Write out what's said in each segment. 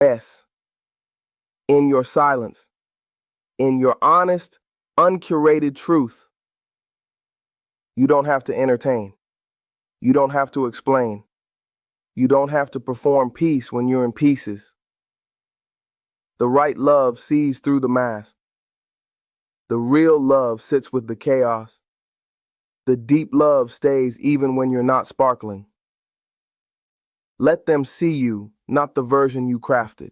mess, in your silence, in your honest, uncurated truth. You don't have to entertain. You don't have to explain. You don't have to perform peace when you're in pieces. The right love sees through the mask. The real love sits with the chaos. The deep love stays even when you're not sparkling. Let them see you, not the version you crafted.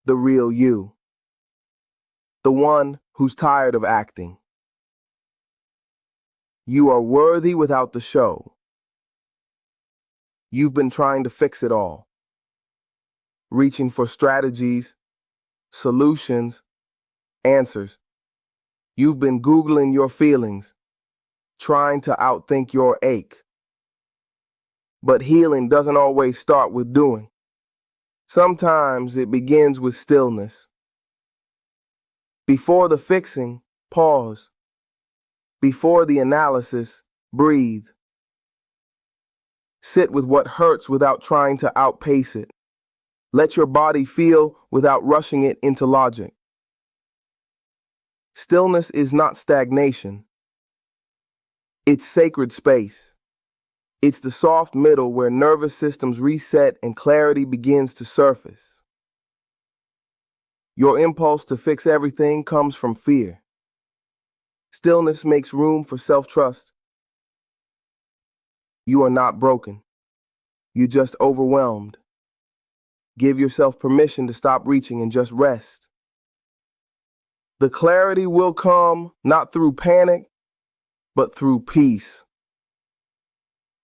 The real you. The one who's tired of acting. You are worthy without the show. You've been trying to fix it all. Reaching for strategies, solutions, answers. You've been Googling your feelings, trying to outthink your ache. But healing doesn't always start with doing. Sometimes it begins with stillness. Before the fixing, pause. Before the analysis, breathe. Sit with what hurts without trying to outpace it. Let your body feel without rushing it into logic. Stillness is not stagnation. It's sacred space. It's the soft middle where nervous systems reset and clarity begins to surface. Your impulse to fix everything comes from fear. Stillness makes room for self-trust. You are not broken. You're just overwhelmed. Give yourself permission to stop reaching and just rest. The clarity will come not through panic, but through peace.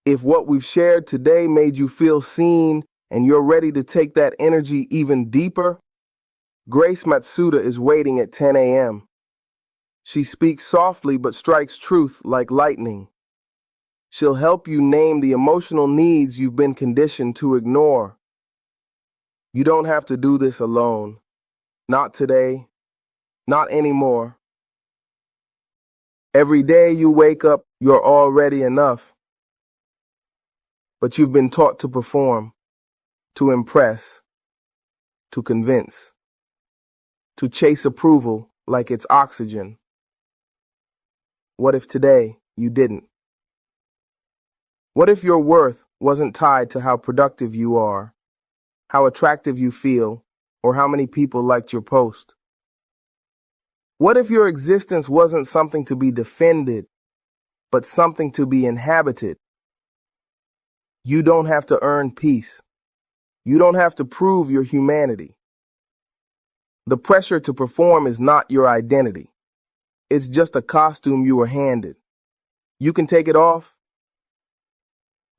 If what we've shared today made you feel seen and you're ready to take that energy even deeper, Grace Matsuda is waiting at 10 a.m. She speaks softly but strikes truth like lightning. She'll help you name the emotional needs you've been conditioned to ignore. You don't have to do this alone. Not today. Not anymore. Every day you wake up, you're already enough. But you've been taught to perform, to impress, to convince, to chase approval like it's oxygen. What if today you didn't? What if your worth wasn't tied to how productive you are, how attractive you feel, or how many people liked your post? What if your existence wasn't something to be defended, but something to be inhabited? You don't have to earn peace. You don't have to prove your humanity. The pressure to perform is not your identity. It's just a costume you were handed. You can take it off,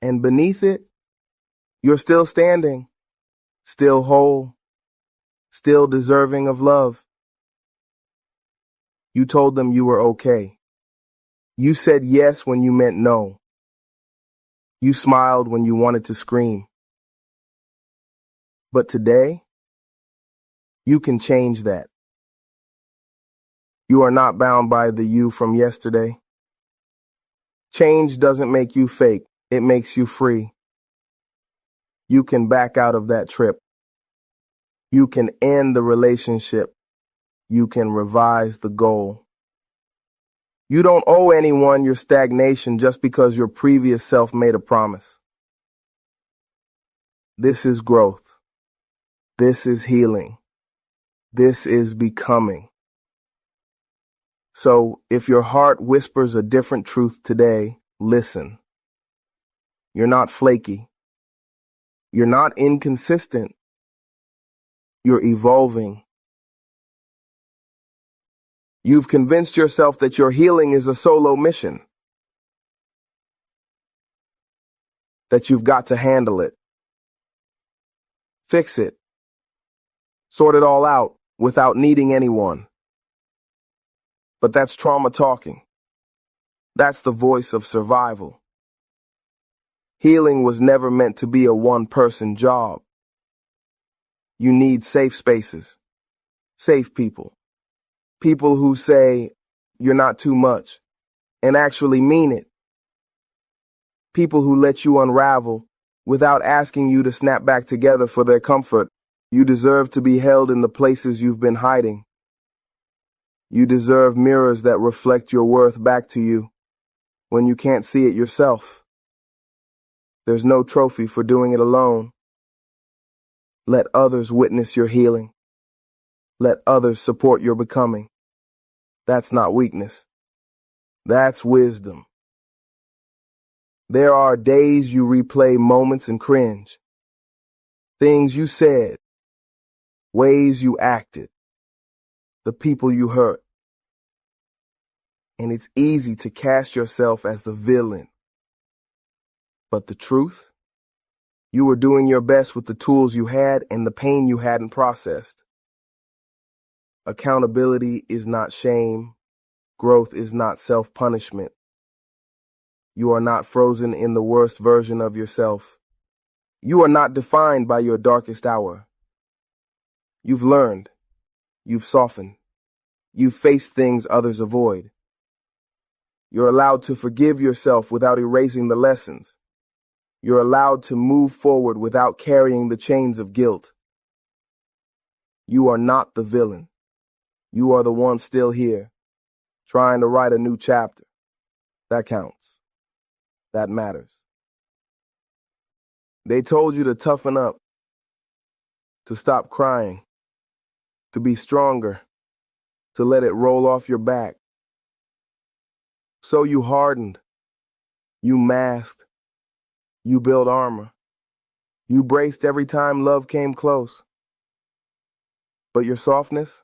and beneath it, you're still standing, still whole, still deserving of love. You told them you were okay. You said yes when you meant no. You smiled when you wanted to scream. But today, you can change that. You are not bound by the you from yesterday. Change doesn't make you fake, it makes you free. You can back out of that trip. You can end the relationship. You can revise the goal. You don't owe anyone your stagnation just because your previous self made a promise. This is growth. This is healing. This is becoming. So, if your heart whispers a different truth today, listen. You're not flaky. You're not inconsistent. You're evolving. You've convinced yourself that your healing is a solo mission, that you've got to handle it, fix it, sort it all out without needing anyone. But that's trauma talking. That's the voice of survival. Healing was never meant to be a one-person job. You need safe spaces, safe people. People who say, you're not too much, and actually mean it. People who let you unravel without asking you to snap back together for their comfort. You deserve to be held in the places you've been hiding. You deserve mirrors that reflect your worth back to you when you can't see it yourself. There's no trophy for doing it alone. Let others witness your healing. Let others support your becoming. That's not weakness. That's wisdom. There are days you replay moments and cringe. Things you said, ways you acted, the people you hurt. And it's easy to cast yourself as the villain. But the truth? You were doing your best with the tools you had and the pain you hadn't processed. Accountability is not shame. Growth is not self-punishment. You are not frozen in the worst version of yourself. You are not defined by your darkest hour. You've learned. You've softened. You've faced things others avoid. You're allowed to forgive yourself without erasing the lessons. You're allowed to move forward without carrying the chains of guilt. You are not the villain. You are the one still here, trying to write a new chapter. That counts. That matters. They told you to toughen up, to stop crying, to be stronger, to let it roll off your back. So you hardened, you masked, you built armor, you braced every time love came close. But your softness,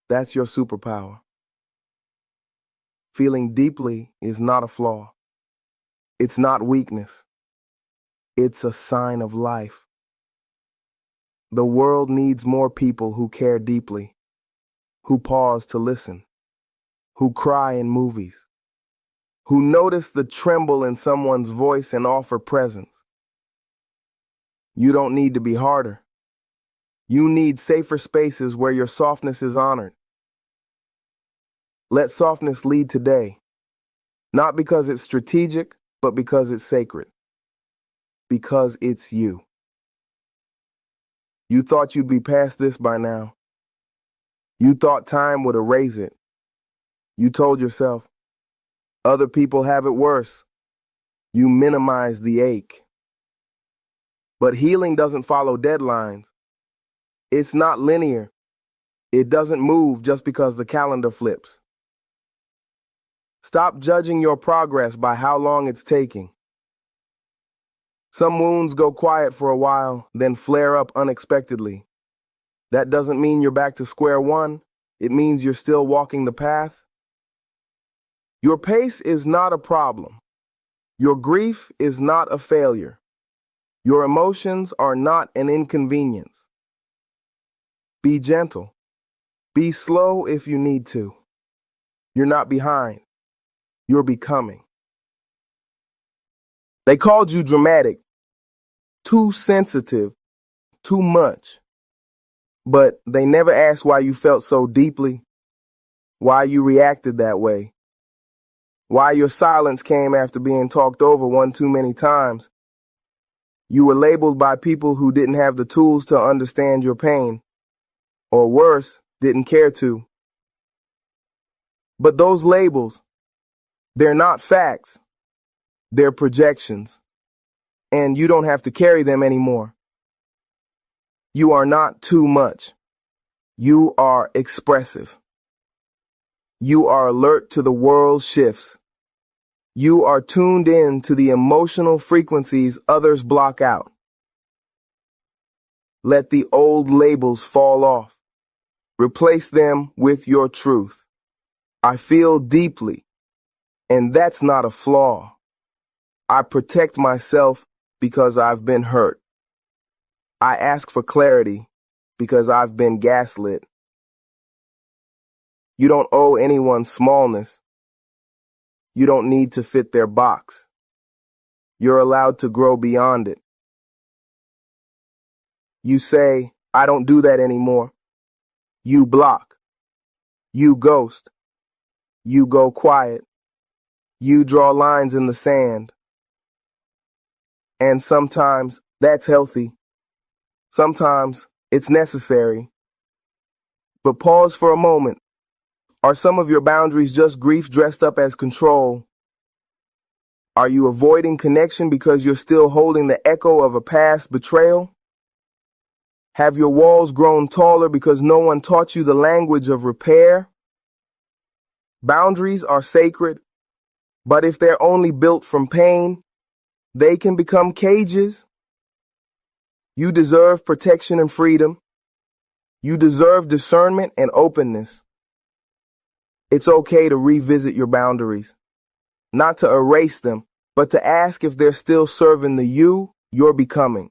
that's your superpower. Feeling deeply is not a flaw. It's not weakness. It's a sign of life. The world needs more people who care deeply, who pause to listen, who cry in movies, who notice the tremble in someone's voice and offer presence. You don't need to be harder. You need safer spaces where your softness is honored. Let softness lead today, not because it's strategic, but because it's sacred. Because it's you. You thought you'd be past this by now. You thought time would erase it. You told yourself, other people have it worse. You minimize the ache. But healing doesn't follow deadlines. It's not linear. It doesn't move just because the calendar flips. Stop judging your progress by how long it's taking. Some wounds go quiet for a while, then flare up unexpectedly. That doesn't mean you're back to square one. It means you're still walking the path. Your pace is not a problem. Your grief is not a failure. Your emotions are not an inconvenience. Be gentle. Be slow if you need to. You're not behind. You're becoming. They called you dramatic, too sensitive, too much. But they never asked why you felt so deeply, why you reacted that way, why your silence came after being talked over one too many times. You were labeled by people who didn't have the tools to understand your pain, or worse, didn't care to. But those labels, they're not facts. They're projections. And you don't have to carry them anymore. You are not too much. You are expressive. You are alert to the world's shifts. You are tuned in to the emotional frequencies others block out. Let the old labels fall off. Replace them with your truth. I feel deeply, and that's not a flaw. I protect myself because I've been hurt. I ask for clarity because I've been gaslit. You don't owe anyone smallness. You don't need to fit their box. You're allowed to grow beyond it. You say, I don't do that anymore. You block. You ghost. You go quiet. You draw lines in the sand. And sometimes that's healthy. Sometimes It's necessary. But pause for a moment. Are some of your boundaries just grief dressed up as control? Are you avoiding connection because you're still holding the echo of a past betrayal? Have your walls grown taller because no one taught you the language of repair? Boundaries are sacred, but if they're only built from pain, they can become cages. You deserve protection and freedom. You deserve discernment and openness. It's okay to revisit your boundaries, not to erase them, but to ask if they're still serving the you you're becoming.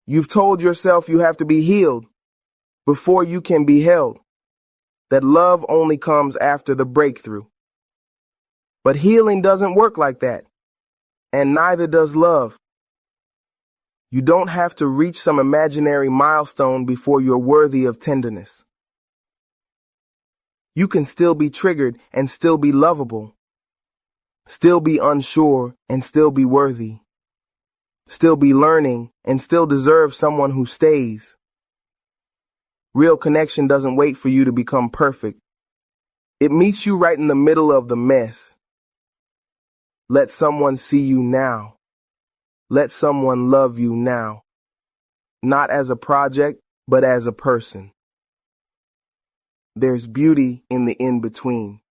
You've told yourself you have to be healed before you can be held, that love only comes after the breakthrough. But healing doesn't work like that, and neither does love. You don't have to reach some imaginary milestone before you're worthy of tenderness. You can still be triggered and still be lovable, still be unsure and still be worthy, still be learning and still deserve someone who stays. Real connection doesn't wait for you to become perfect. It meets you right in the middle of the mess. Let someone see you now. Let someone love you now. Not as a project, but as a person. There's beauty in the in-between.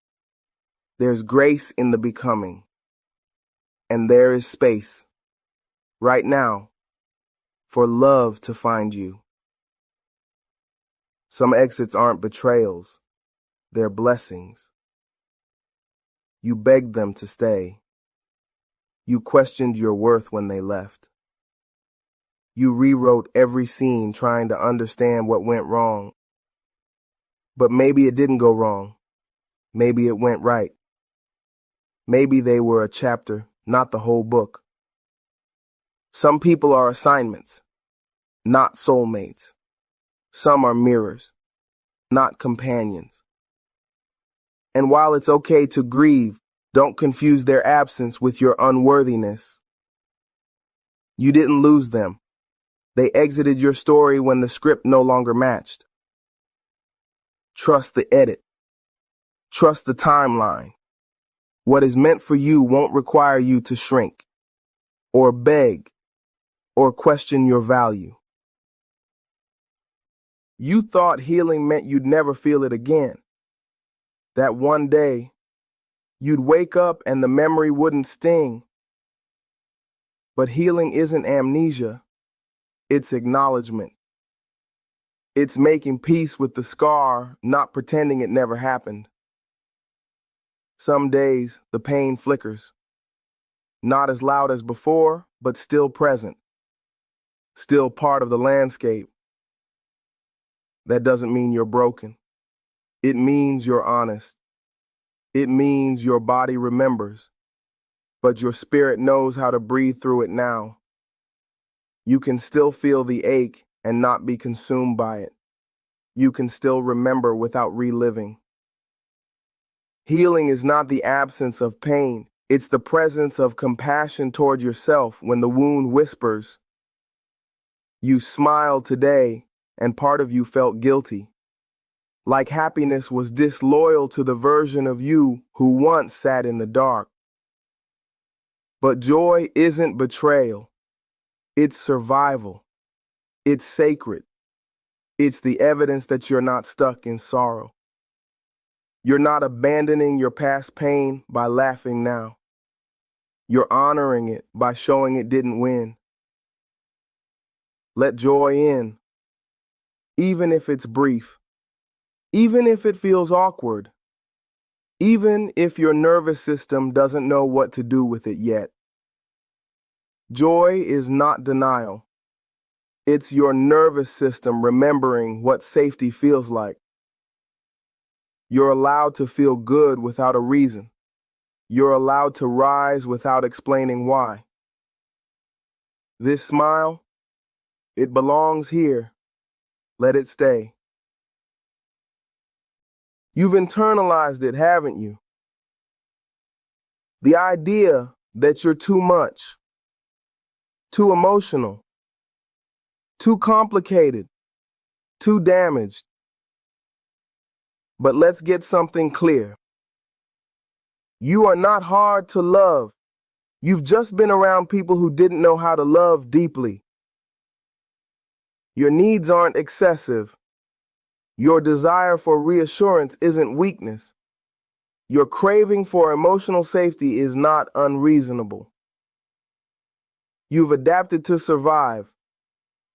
There's grace in the becoming. And there is space, right now, for love to find you. Some exits aren't betrayals. They're blessings. You begged them to stay. You questioned your worth when they left. You rewrote every scene trying to understand what went wrong. But maybe it didn't go wrong. Maybe it went right. Maybe they were a chapter, not the whole book. Some people are assignments, not soulmates. Some are mirrors, not companions. And while it's okay to grieve, don't confuse their absence with your unworthiness. You didn't lose them. They exited your story when the script no longer matched. Trust the edit. Trust the timeline. What is meant for you won't require you to shrink, or beg, or question your value. You thought healing meant you'd never feel it again. That one day, you'd wake up and the memory wouldn't sting. But healing isn't amnesia. It's acknowledgement. It's making peace with the scar, not pretending it never happened. Some days, the pain flickers. Not as loud as before, but still present. Still part of the landscape. That doesn't mean you're broken. It means you're honest. It means your body remembers, but your spirit knows how to breathe through it now. You can still feel the ache and not be consumed by it. You can still remember without reliving. Healing is not the absence of pain. It's the presence of compassion toward yourself when the wound whispers. You smiled today, and part of you felt guilty. Like happiness was disloyal to the version of you who once sat in the dark. But joy isn't betrayal. It's survival. It's sacred. It's the evidence that you're not stuck in sorrow. You're not abandoning your past pain by laughing now. You're honoring it by showing it didn't win. Let joy in, even if it's brief. Even if it feels awkward, even if your nervous system doesn't know what to do with it yet. Joy is not denial. It's your nervous system remembering what safety feels like. You're allowed to feel good without a reason. You're allowed to rise without explaining why. This smile, it belongs here. Let it stay. You've internalized it, haven't you? The idea that you're too much, too emotional, too complicated, too damaged. But let's get something clear. You are not hard to love. You've just been around people who didn't know how to love deeply. Your needs aren't excessive. Your desire for reassurance isn't weakness. Your craving for emotional safety is not unreasonable. You've adapted to survive,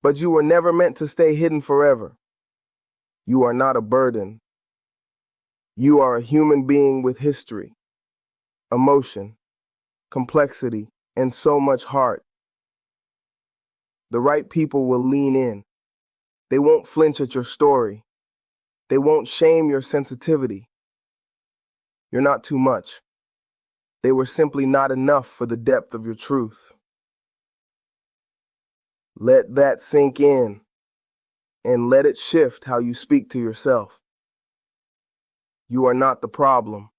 but you were never meant to stay hidden forever. You are not a burden. You are a human being with history, emotion, complexity, and so much heart. The right people will lean in. They won't flinch at your story. They won't shame your sensitivity. You're not too much. They were simply not enough for the depth of your truth. Let that sink in, and let it shift how you speak to yourself. You are not the problem.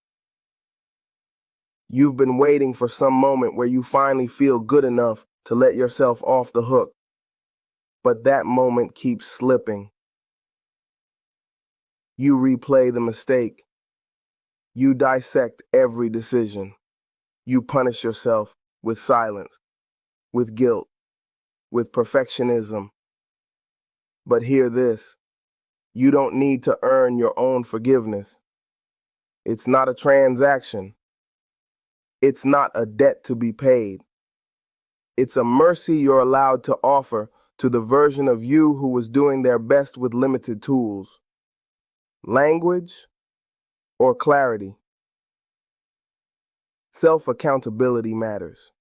You've been waiting for some moment where you finally feel good enough to let yourself off the hook. But that moment keeps slipping. You replay the mistake. You dissect every decision. You punish yourself with silence, with guilt, with perfectionism. But hear this, you don't need to earn your own forgiveness. It's not a transaction. It's not a debt to be paid. It's a mercy you're allowed to offer to the version of you who was doing their best with limited tools. Language or clarity. Self-accountability matters.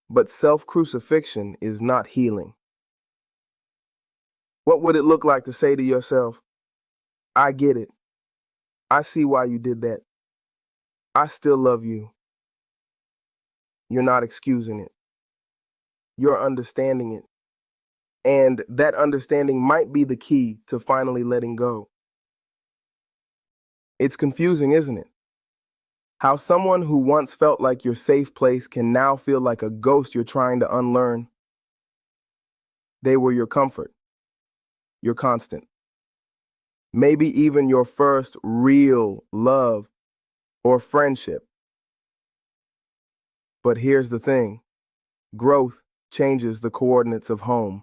But self-crucifixion is not healing. What would it look like to say to yourself, I get it. I see why you did that. I still love you. You're not excusing it. You're understanding it. And that understanding might be the key to finally letting go. It's confusing, isn't it? How someone who once felt like your safe place can now feel like a ghost you're trying to unlearn. They were your comfort, your constant, maybe even your first real love or friendship. But here's the thing, growth changes the coordinates of home.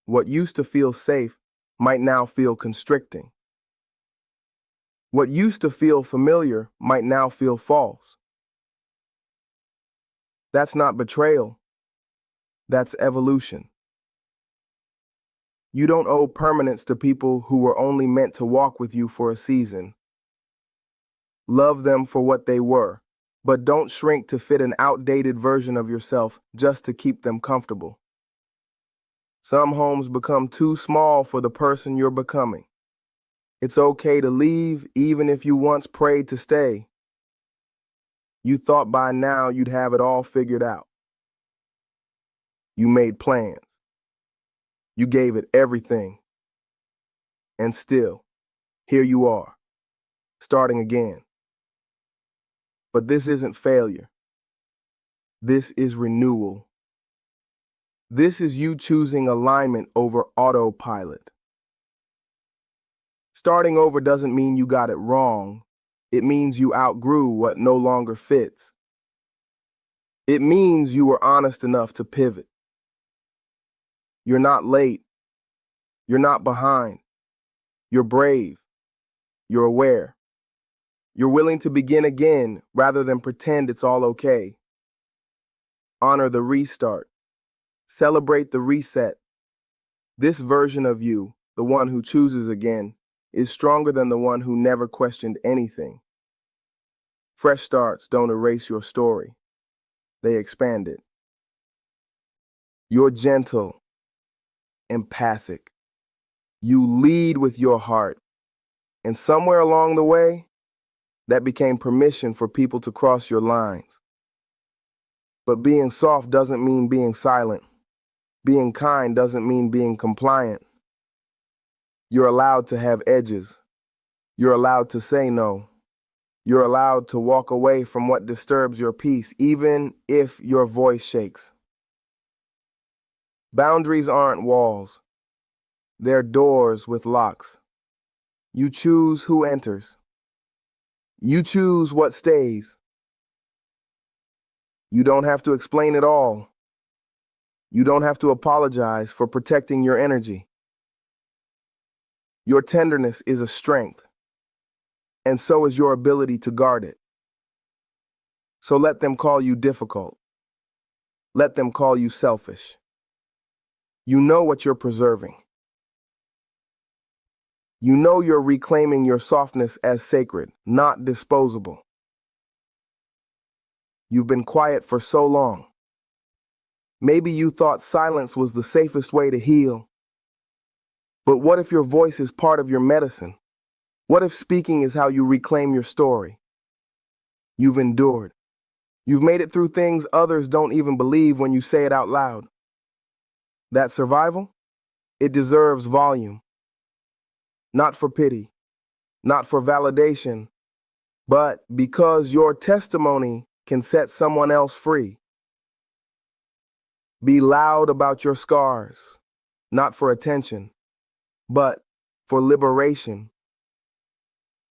What used to feel safe might now feel constricting. What used to feel familiar might now feel false. That's not betrayal. That's evolution. You don't owe permanence to people who were only meant to walk with you for a season. Love them for what they were, but don't shrink to fit an outdated version of yourself just to keep them comfortable. Some homes become too small for the person you're becoming. It's okay to leave even if you once prayed to stay. You thought by now you'd have it all figured out. You made plans. You gave it everything. And still, here you are, starting again. But this isn't failure. This is renewal. This is you choosing alignment over autopilot. Starting over doesn't mean you got it wrong. It means you outgrew what no longer fits. It means you were honest enough to pivot. You're not late. You're not behind. You're brave. You're aware. You're willing to begin again rather than pretend it's all okay. Honor the restart. Celebrate the reset. This version of you, the one who chooses again, is stronger than the one who never questioned anything. Fresh starts don't erase your story. They expand it. You're gentle, empathic. You lead with your heart. And somewhere along the way, that became permission for people to cross your lines. But being soft doesn't mean being silent. Being kind doesn't mean being compliant. You're allowed to have edges. You're allowed to say no. You're allowed to walk away from what disturbs your peace, even if your voice shakes. Boundaries aren't walls. They're doors with locks. You choose who enters. You choose what stays. You don't have to explain it all. You don't have to apologize for protecting your energy. Your tenderness is a strength, and so is your ability to guard it. So let them call you difficult. Let them call you selfish. You know what you're preserving. You know you're reclaiming your softness as sacred, not disposable. You've been quiet for so long. Maybe you thought silence was the safest way to heal. But what if your voice is part of your medicine? What if speaking is how you reclaim your story? You've endured. You've made it through things others don't even believe when you say it out loud. That survival? It deserves volume. Not for pity, not for validation, but because your testimony can set someone else free. Be loud about your scars, not for attention, but for liberation.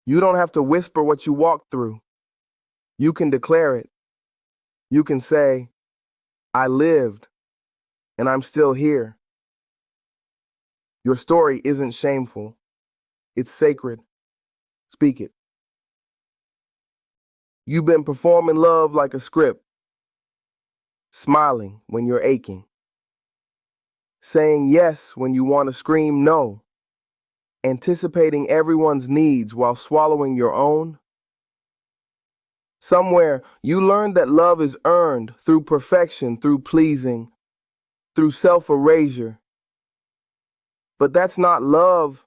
You don't have to whisper what you walked through. You can declare it. You can say, I lived, and I'm still here. Your story isn't shameful. It's sacred. Speak it. You've been performing love like a script, smiling when you're aching, saying yes when you want to scream no, anticipating everyone's needs while swallowing your own. Somewhere, you learned that love is earned through perfection, through pleasing, through self-erasure. But that's not love